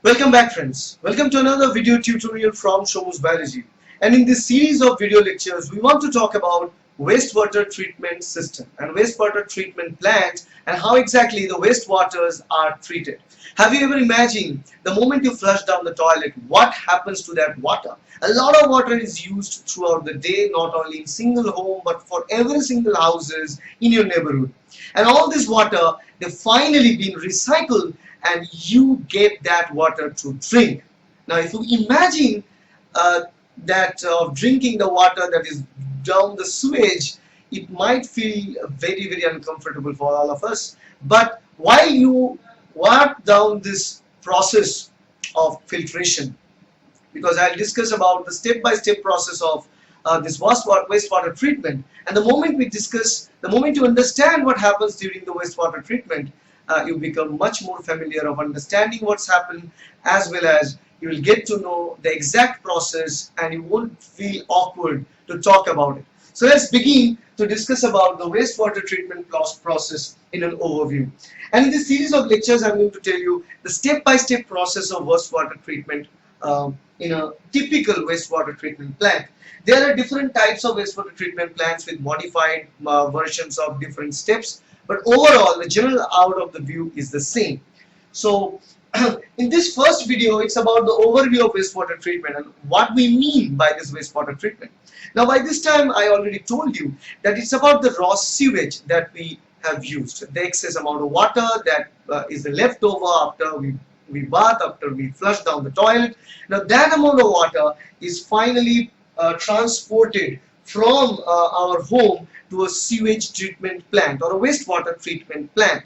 Welcome back, friends. Welcome to another video tutorial from Suman Bhattacharjee. And in this series of video lectures, we want to talk about wastewater treatment system and wastewater treatment plants and how exactly the wastewaters are treated. Have you ever imagined the moment you flush down the toilet, what happens to that water? A lot of water is used throughout the day, not only in single home, but for every single houses in your neighborhood. And all this water, they finally been recycled and you get that water to drink. Now, if you imagine that drinking the water that is down the sewage, it might feel very uncomfortable for all of us. But while you walk down this process of filtration, because I'll discuss about the step-by-step process of this wastewater treatment, and the moment you understand what happens during the wastewater treatment, you become much more familiar of understanding what's happened, as well as you will get to know the exact process and you won't feel awkward to talk about it. So let's begin to discuss about the wastewater treatment process in an overview. And in this series of lectures, I'm going to tell you the step-by-step process of wastewater treatment in a typical wastewater treatment plant. There are different types of wastewater treatment plants with modified versions of different steps, but overall the general out of the view is the same. So in this first video, it's about the overview of wastewater treatment and what we mean by this wastewater treatment. Now, by this time I already told you that it's about the raw sewage that we have used, the excess amount of water that is the leftover after we bath, after we flush down the toilet. Now that amount of water is finally transported from our home to a sewage treatment plant or a wastewater treatment plant.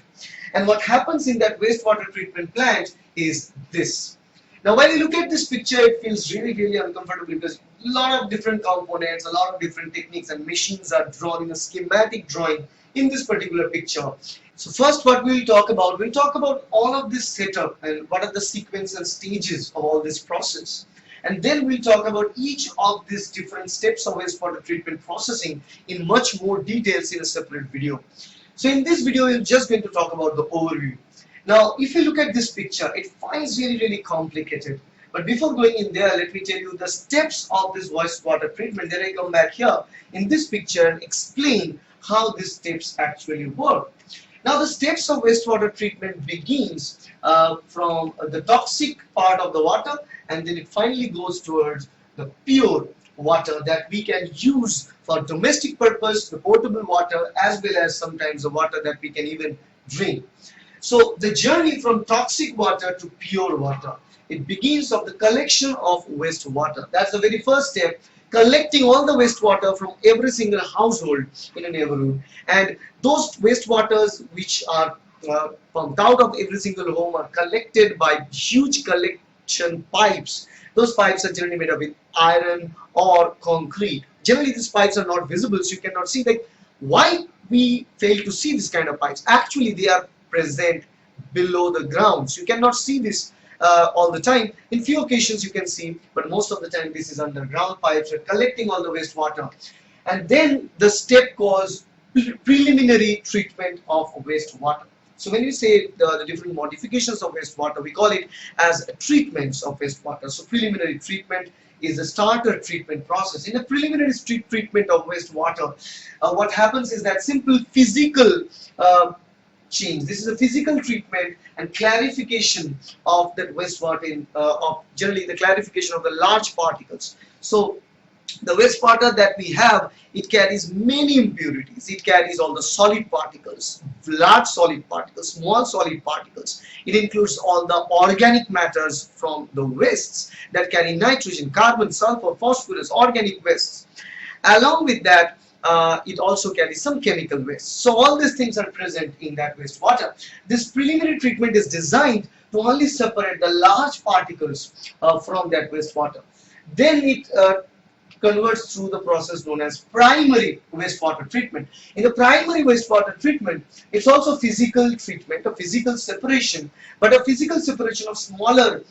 And what happens in that wastewater treatment plant is this. Now when you look at this picture, it feels really uncomfortable because a lot of different components, a lot of different techniques and machines are drawn in a schematic drawing in this particular picture. So first what we'll talk about all of this setup and what are the sequence and stages of all this process. And then we'll talk about each of these different steps of wastewater treatment processing in much more details in a separate video. So in this video, we're just going to talk about the overview. Now, if you look at this picture, it finds really complicated. But before going in there, let me tell you the steps of this wastewater treatment. Then I come back here in this picture and explain how these steps actually work. Now, the steps of wastewater treatment begins from the toxic part of the water, and then it finally goes towards the pure water that we can use for domestic purpose, the potable water, as well as sometimes the water that we can even drink. So the journey from toxic water to pure water, it begins of the collection of wastewater. That's the very first step, collecting all the wastewater from every single household in a neighborhood. And those wastewaters which are pumped out of every single home are collected by huge collection pipes. Those pipes are generally made of iron or concrete. Generally these pipes are not visible, so you cannot see. Like, why we fail to see this kind of pipes? Actually they are present below the ground, so you cannot see this all the time. In few occasions you can see, but most of the time this is underground pipes. We're collecting all the wastewater. And then the step called preliminary treatment of wastewater. So when we say the different modifications of wastewater, we call it as treatments of wastewater. So preliminary treatment is the starter treatment process. In a preliminary treatment of wastewater, what happens is that simple physical change. This is a physical treatment and clarification of that wastewater, of generally the clarification of the large particles. So the wastewater that we have, it carries many impurities. It carries all the solid particles, large solid particles, small solid particles. It includes all the organic matters from the wastes that carry nitrogen, carbon, sulfur, phosphorus, organic wastes. Along with that, it also carries some chemical waste. So all these things are present in that wastewater. This preliminary treatment is designed to only separate the large particles from that wastewater. Then it converts through the process known as primary wastewater treatment. In the primary wastewater treatment, it's also physical treatment, a physical separation, but a physical separation of smaller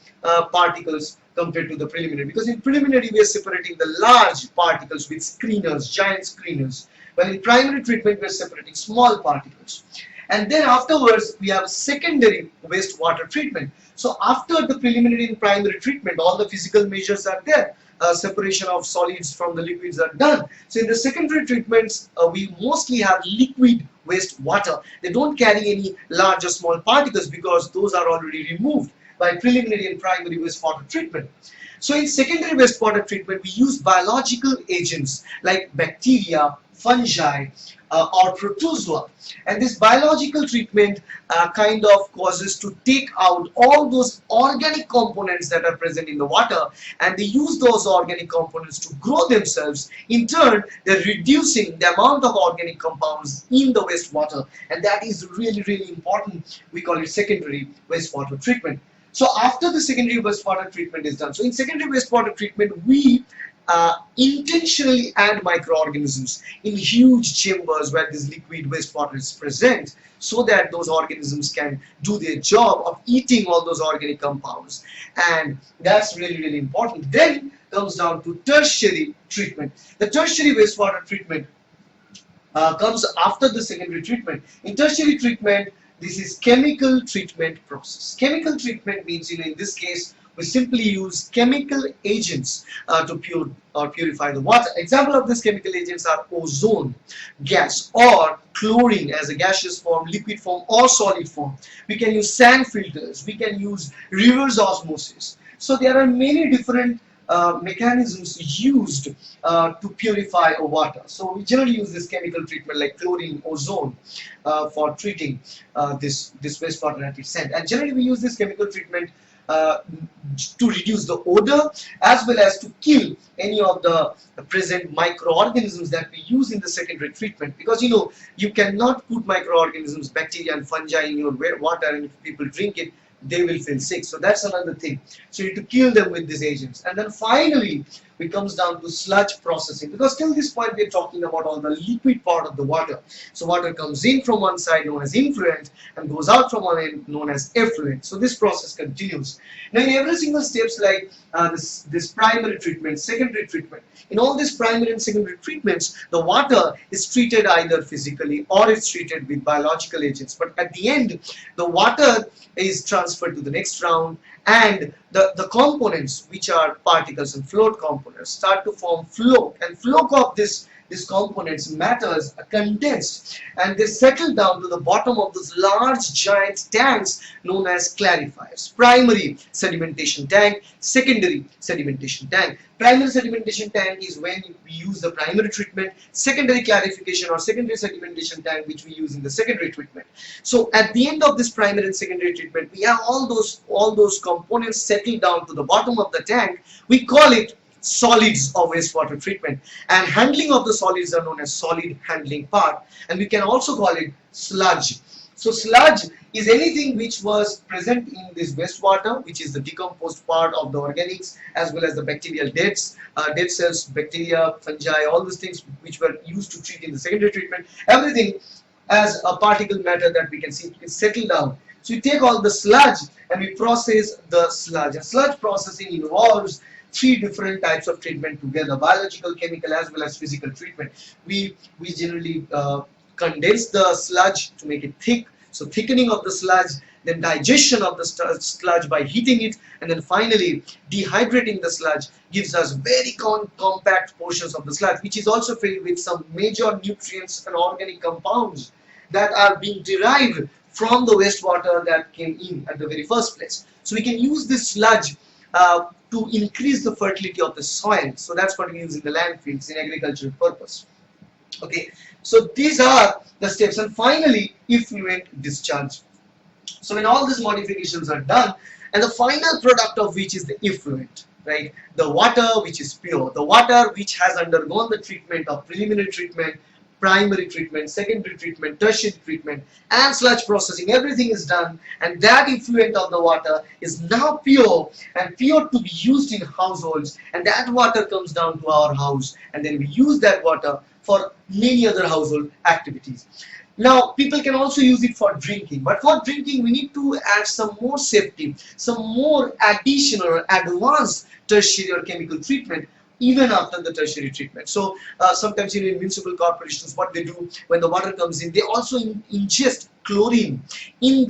particles compared to the preliminary. Because in preliminary, we are separating the large particles with screeners, giant screeners, while in primary treatment, we are separating small particles. And then afterwards we have secondary wastewater treatment. So after the preliminary and primary treatment, all the physical measures are there. Separation of solids from the liquids are done. So in the secondary treatments, we mostly have liquid wastewater. They don't carry any large or small particles because those are already removed by preliminary and primary wastewater treatment. So in secondary wastewater treatment, we use biological agents like bacteria, fungi, or protozoa, and this biological treatment kind of causes to take out all those organic components that are present in the water, and they use those organic components to grow themselves. In turn, they're reducing the amount of organic compounds in the wastewater, and that is really important. We call it secondary wastewater treatment. So after the secondary wastewater treatment is done, so in secondary wastewater treatment, we intentionally add microorganisms in huge chambers where this liquid wastewater is present, so that those organisms can do their job of eating all those organic compounds, and that's really important. Then comes down to tertiary treatment. The tertiary wastewater treatment comes after the secondary treatment. In tertiary treatment, this is chemical treatment process. Chemical treatment means, in this case, we simply use chemical agents to purify the water. Example of these chemical agents are ozone gas or chlorine as a gaseous form, liquid form, or solid form. We can use sand filters. We can use reverse osmosis. So there are many different mechanisms used to purify water. So we generally use this chemical treatment like chlorine, ozone for treating this wastewater at its end. And generally we use this chemical treatment to reduce the odor as well as to kill any of the present microorganisms that we use in the secondary treatment, because you cannot put microorganisms, bacteria and fungi in your water, and if people drink it, they will feel sick. So that's another thing. So you need to kill them with these agents. And then finally it comes down to sludge processing, because till this point we are talking about all the liquid part of the water. So water comes in from one side, known as influent, and goes out from one end, known as effluent. So this process continues. Now in every single steps, like this primary treatment, secondary treatment, in all these primary and secondary treatments, the water is treated either physically or it's treated with biological agents. But at the end, the water is transferred to the next round, and the components, which are particles and float components, start to form float, and float of these components, matters, are condensed, and they settle down to the bottom of those large giant tanks known as clarifiers. Primary sedimentation tank, secondary sedimentation tank. Primary sedimentation tank is when we use the primary treatment. Secondary clarification or secondary sedimentation tank, which we use in the secondary treatment. So at the end of this primary and secondary treatment, we have all those components settled down to the bottom of the tank. We call it solids of wastewater treatment, and handling of the solids are known as solid handling part, and we can also call it sludge. So sludge is anything which was present in this wastewater, which is the decomposed part of the organics as well as the bacterial dead cells, bacteria, fungi, all these things which were used to treat in the secondary treatment. Everything as a particle matter that we can see is settled down. So we take all the sludge and we process the sludge. And sludge processing involves three different types of treatment together: biological, chemical, as well as physical treatment. We generally condense the sludge to make it thick, so thickening of the sludge, then digestion of the sludge by heating it, and then finally dehydrating the sludge gives us very compact portions of the sludge, which is also filled with some major nutrients and organic compounds that are being derived from the wastewater that came in at the very first place. So we can use this sludge to increase the fertility of the soil. So that's what we use in the landfills in agricultural purpose. Okay, so these are the steps. And finally, effluent discharge. So when all these modifications are done, and the final product of which is the effluent, right? The water which is pure, the water which has undergone the treatment of preliminary treatment, primary treatment, secondary treatment, tertiary treatment, and sludge processing, everything is done, and that effluent of the water is now pure, and pure to be used in households, and that water comes down to our house, and then we use that water for many other household activities. Now people can also use it for drinking, but for drinking we need to add some more safety, some more additional or advanced tertiary or chemical treatment. even after the tertiary treatment. So sometimes in municipal corporations, what they do when the water comes in, they also ingest chlorine in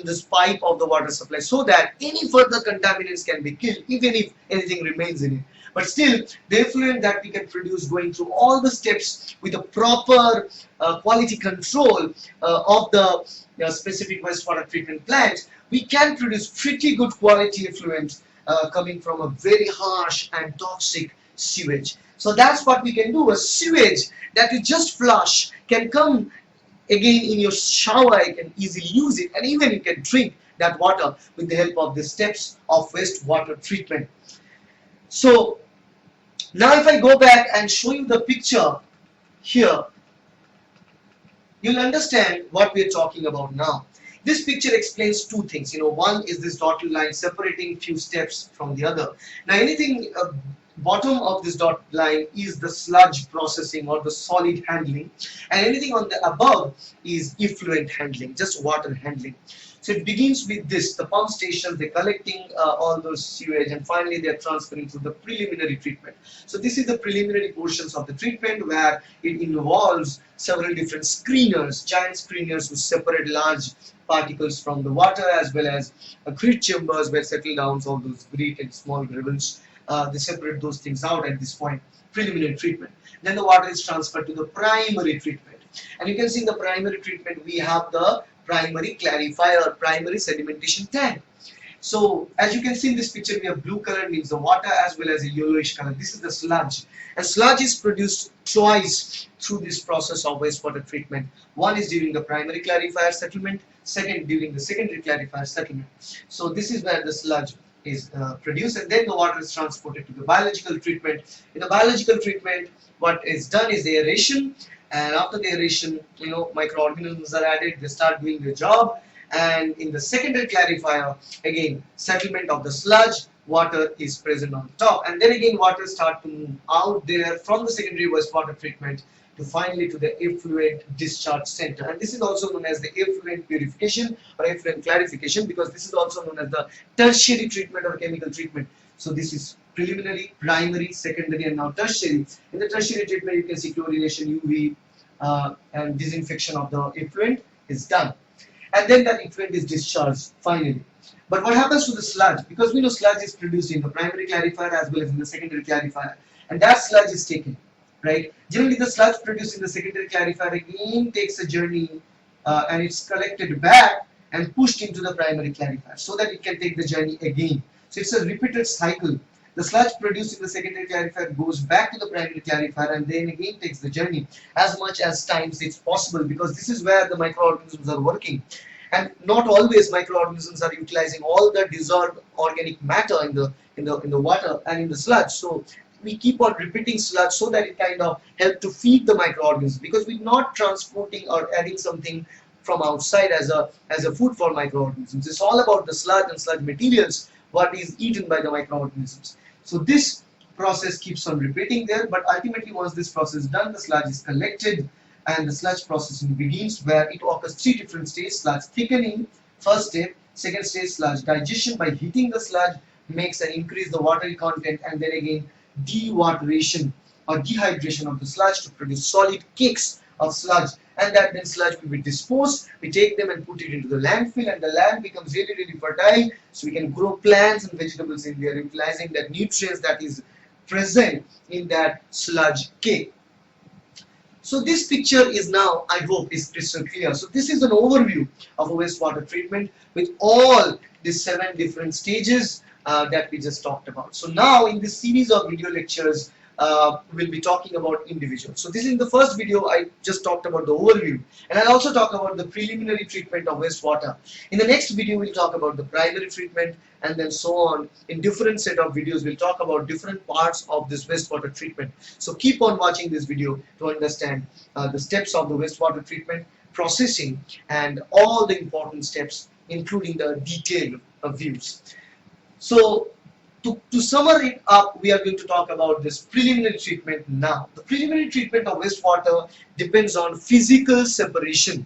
this pipe of the water supply, so that any further contaminants can be killed, even if anything remains in it. But still, the effluent that we can produce, going through all the steps with a proper quality control of the specific wastewater treatment plant, we can produce pretty good quality effluent coming from a very harsh and toxic sewage. So that's what we can do. A sewage that you just flush can come again in your shower. You can easily use it, and even you can drink that water with the help of the steps of wastewater treatment. So now if I go back and show you the picture here, you'll understand what we are talking about now. This picture explains two things. One is this dotted line separating few steps from the other. Now anything bottom of this dotted line is the sludge processing or the solid handling, and anything on the above is effluent handling, just water handling. So it begins with this, the pump stations, they're collecting all those sewage, and finally they're transferring to the preliminary treatment. So this is the preliminary portions of the treatment, where it involves several different screeners, giant screeners, who separate large particles from the water, as well as grit chambers where settle down all those grit and small granules. They separate those things out at this point, preliminary treatment. Then the water is transferred to the primary treatment, and you can see in the primary treatment we have the primary clarifier, primary sedimentation tank. So as you can see in this picture, we have blue color, means the water, as well as a yellowish color. This is the sludge, and sludge is produced twice through this process of wastewater treatment. One is during the primary clarifier settlement, second during the secondary clarifier settlement. So this is where the sludge is produced, and then the water is transported to the biological treatment. In the biological treatment, what is done is the aeration, and after the aeration, microorganisms are added, they start doing their job. And in the secondary clarifier, again, settlement of the sludge, water is present on top, and then again water start to move out there from the secondary wastewater treatment to finally to the effluent discharge center. And this is also known as the effluent purification or effluent clarification, because this is also known as the tertiary treatment or chemical treatment. So this is preliminary, primary, secondary, and now tertiary. In the tertiary treatment, you can see chlorination, UV, and disinfection of the effluent is done, and then that effluent is discharged finally. But what happens to the sludge? Because we know sludge is produced in the primary clarifier as well as in the secondary clarifier, and that sludge is taken, right? Generally, the sludge produced in the secondary clarifier again takes a journey, and it's collected back and pushed into the primary clarifier so that it can take the journey again. So it's a repeated cycle. The sludge produced in the secondary clarifier goes back to the primary clarifier and then again takes the journey as much as times it's possible, because this is where the microorganisms are working. And not always microorganisms are utilizing all the dissolved organic matter in the water and in the sludge. So we keep on repeating sludge so that it kind of helps to feed the microorganisms, because we're not transporting or adding something from outside as a food for microorganisms. It's all about the sludge and sludge materials, what is eaten by the microorganisms. So this process keeps on repeating there, but ultimately once this process is done, the sludge is collected and the sludge processing begins, where it occurs three different stages: sludge thickening, first step; second stage, sludge digestion by heating the sludge makes and increase the watery content, and then again dewateration or dehydration of the sludge to produce solid cakes of sludge, and that then sludge will be disposed. We take them and put it into the landfill, and the land becomes really, really fertile, so we can grow plants and vegetables in there, utilizing that nutrients that is present in that sludge cake. So this picture is now, I hope, is crystal clear. So this is an overview of a wastewater treatment with all the 7 different stages that we just talked about. So now in this series of video lectures, we'll be talking about individuals. So this is the first video. I just talked about the overview, and I'll also talk about the preliminary treatment of wastewater. In the next video, we'll talk about the primary treatment, and then so on. In different set of videos, we'll talk about different parts of this wastewater treatment. So keep on watching this video to understand the steps of the wastewater treatment, processing, and all the important steps, including the detailed views. So to summarize it up, we are going to talk about this preliminary treatment now. The preliminary treatment of wastewater depends on physical separation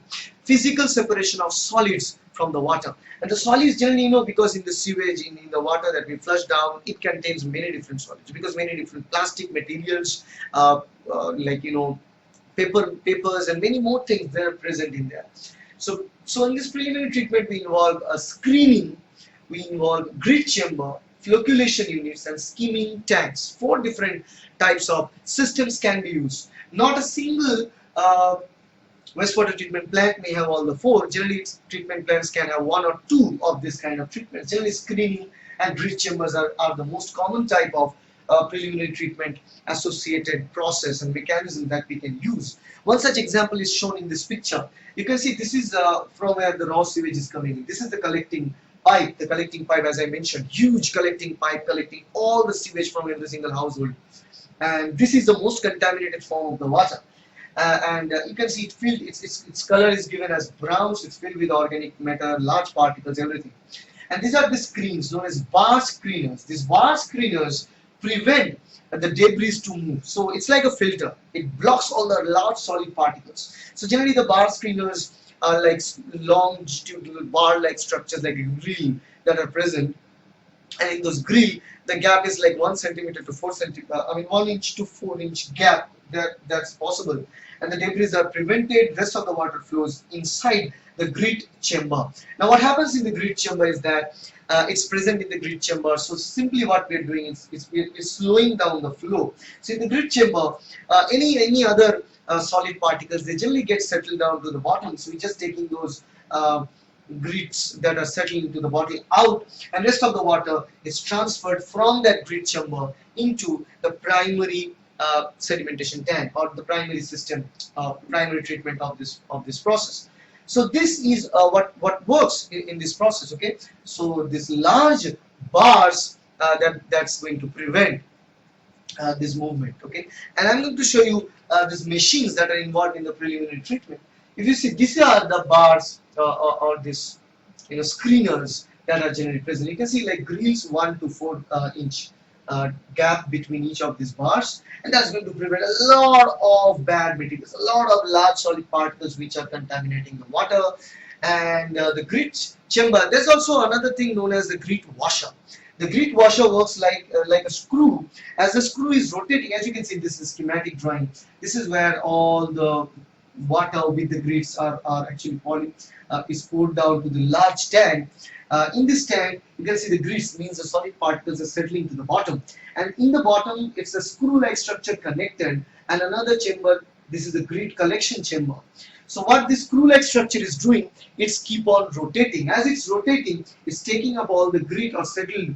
of solids from the water. And the solids generally, because in the sewage, in the water that we flush down, it contains many different solids, because many different plastic materials, like papers and many more things that are present in there. So in this preliminary treatment, we involve a screening, we involve grid chamber, flocculation units, and skimming tanks. 4 different types of systems can be used. Not a single wastewater treatment plant may have all the 4. Generally, treatment plants can have 1 or 2 of this kind of treatments. Generally, screening and grid chambers are the most common type of preliminary treatment associated process and mechanism that we can use. One such example is shown in this picture. You can see this is from where the raw sewage is coming in. This is the collecting pipe. The collecting pipe, as I mentioned, huge collecting pipe collecting all the sewage from every single household. And this is the most contaminated form of the water. And you can see its color is given as brown, so it's filled with organic matter, large particles, everything. And these are the screens known as bar screeners. These bar screeners prevent the debris to move. So it's like a filter. It blocks all the large solid particles. So generally the bar screeners are like longitudinal bar-like structures like a grill that are present. And in those grill, the gap is like 1 centimeter to 4 centimeter. 1 inch to 4 inch gap. That's possible. And the debris are prevented. Rest of the water flows inside the grid chamber. Now, what happens in the grid chamber is that it's present in the grid chamber. So simply what we're doing is we're slowing down the flow. So in the grid chamber, any other solid particles, they generally get settled down to the bottom. So we're just taking those grids that are settling into the bottle out, and rest of the water is transferred from that grid chamber into the primary sedimentation tank, or the primary system, primary treatment of this process. So this is what works in this process. Okay, so this large bars that's going to prevent this movement. Okay, and I'm going to show you these machines that are involved in the preliminary treatment. If you see, these are the bars or this screeners that are generally present. You can see like grills 1 to 4 inch gap between each of these bars, and that's going to prevent a lot of bad materials, a lot of large solid particles which are contaminating the water. And the grit chamber, there's also another thing known as the grit washer. The grit washer works like a screw. As the screw is rotating, as you can see, this is schematic drawing. This is where all the water with the grits are actually is poured down to the large tank. In this tank, you can see the grits means the solid particles are settling to the bottom, and in the bottom it's a screw-like structure connected, and another chamber. This is the grit collection chamber. So what this screw-like structure is doing, it's keep on rotating. As it's rotating, it's taking up all the grit or settled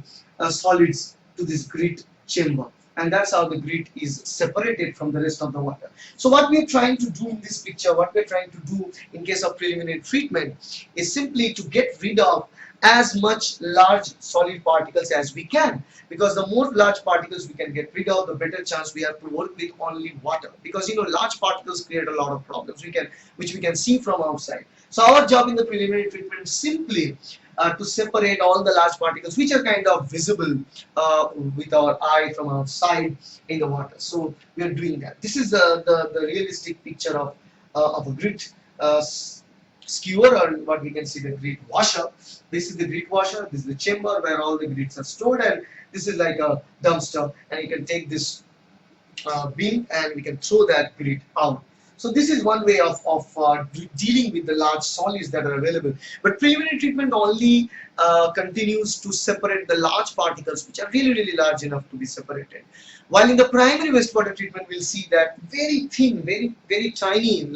solids to this grit chamber. And that's how the grit is separated from the rest of the water. So what we're trying to do in this picture, what we're trying to do in case of preliminary treatment, is simply to get rid of as much large solid particles as we can, because the more large particles we can get rid of, the better chance we have to work with only water, because large particles create a lot of problems which we can see from outside. So our job in the preliminary treatment is simply to separate all the large particles which are kind of visible with our eye from outside in the water. So we are doing that. This is the realistic picture of a grit skewer, or what we can see, the grit washer. This is the grit washer. This is the chamber where all the grits are stored, and this is like a dumpster, and you can take this bin and we can throw that grit out. So this is one way of dealing with the large solids that are available. But preliminary treatment only continues to separate the large particles which are really large enough to be separated. While in the primary wastewater treatment, we'll see that very thin, very tiny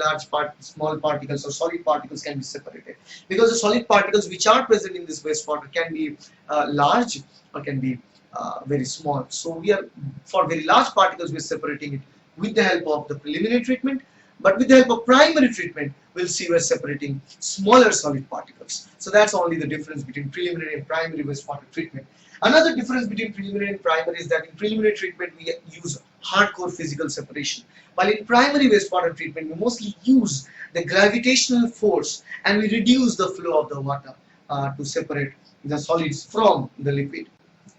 small particles or solid particles can be separated, because the solid particles which are present in this wastewater can be large or can be very small. So for very large particles, we're separating it with the help of the preliminary treatment. But with the help of primary treatment, we'll see we're separating smaller solid particles. So that's only the difference between preliminary and primary wastewater treatment. Another difference between preliminary and primary is that in preliminary treatment, we use hardcore physical separation, while in primary wastewater treatment, we mostly use the gravitational force, and we reduce the flow of the water to separate the solids from the liquid.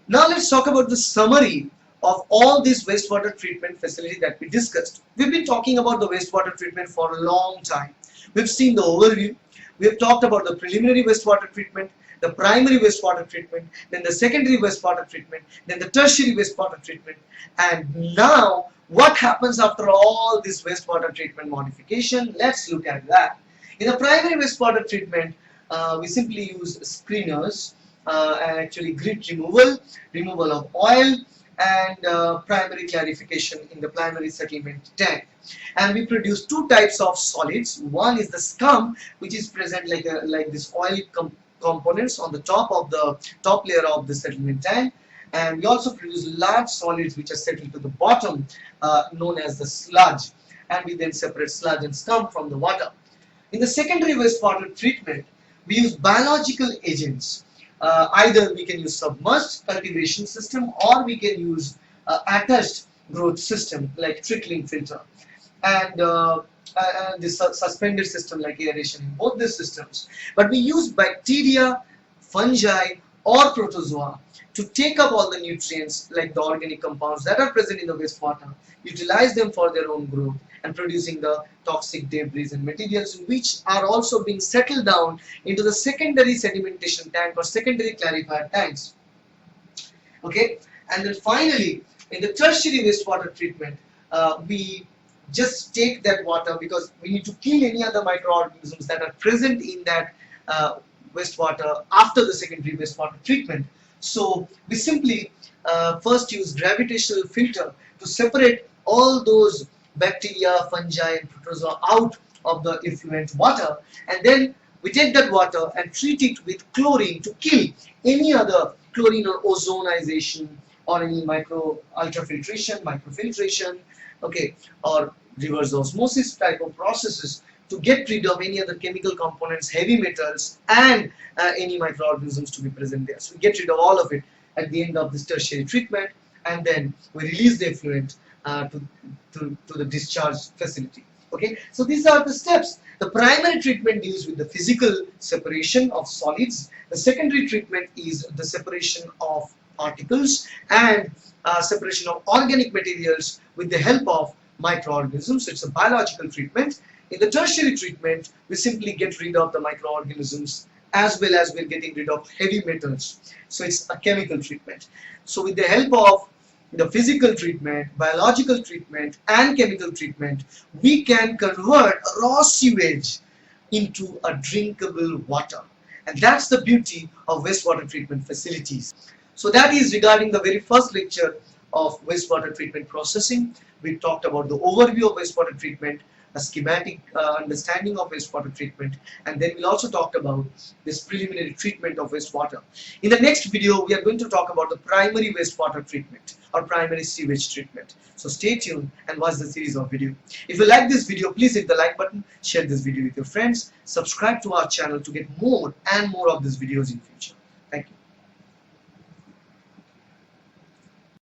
Now let's talk about the summary of all this wastewater treatment facility that we discussed. We've been talking about the wastewater treatment for a long time. We've seen the overview. We've talked about the preliminary wastewater treatment. the primary wastewater treatment, then the secondary wastewater treatment, then the tertiary wastewater treatment. And now what happens after all this wastewater treatment modification? Let's look at that. In the primary wastewater treatment, we simply use screeners and actually grit removal of oil, and primary clarification in the primary settlement tank. And we produce two types of solids. One is the scum, which is present like this oil components on the top layer of the settlement tank. And we also produce large solids which are settled to the bottom, known as the sludge. And we then separate sludge and scum from the water. In the secondary wastewater treatment, we use biological agents. Either we can use submerged cultivation system, or we can use attached growth system like trickling filter, and this suspended system like aeration in both these systems. But we use bacteria, fungi or protozoa to take up all the nutrients like the organic compounds that are present in the wastewater, utilize them for their own growth, and producing the toxic debris and materials which are also being settled down into the secondary sedimentation tank or secondary clarifier tanks. Okay, and then finally in the tertiary wastewater treatment, we just take that water because we need to kill any other microorganisms that are present in that wastewater after the secondary wastewater treatment. So we simply first use gravitational filter to separate all those bacteria, fungi and protozoa out of the effluent water, and then we take that water and treat it with chlorine to kill any other chlorine or ozonization or any ultrafiltration, microfiltration, okay, or reverse osmosis type of processes to get rid of any other chemical components, heavy metals and any microorganisms to be present there. So we get rid of all of it at the end of this tertiary treatment, and then we release the effluent to the discharge facility. Okay, so these are the steps. The primary treatment deals with the physical separation of solids. The secondary treatment is the separation of particles and separation of organic materials with the help of microorganisms. So it's a biological treatment. In the tertiary treatment, we simply get rid of the microorganisms as well as we're getting rid of heavy metals. So it's a chemical treatment. So with the help of the physical treatment, biological treatment and chemical treatment, we can convert raw sewage into a drinkable water. And that's the beauty of wastewater treatment facilities. So that is regarding the very first lecture of wastewater treatment processing. We talked about the overview of wastewater treatment, a schematic understanding of wastewater treatment, and then we'll also talk about this preliminary treatment of wastewater. In the next video, we are going to talk about the primary wastewater treatment or primary sewage treatment. So stay tuned and watch the series of video. If you like this video, please hit the like button, share this video with your friends, subscribe to our channel to get more and more of these videos in future. Thank you.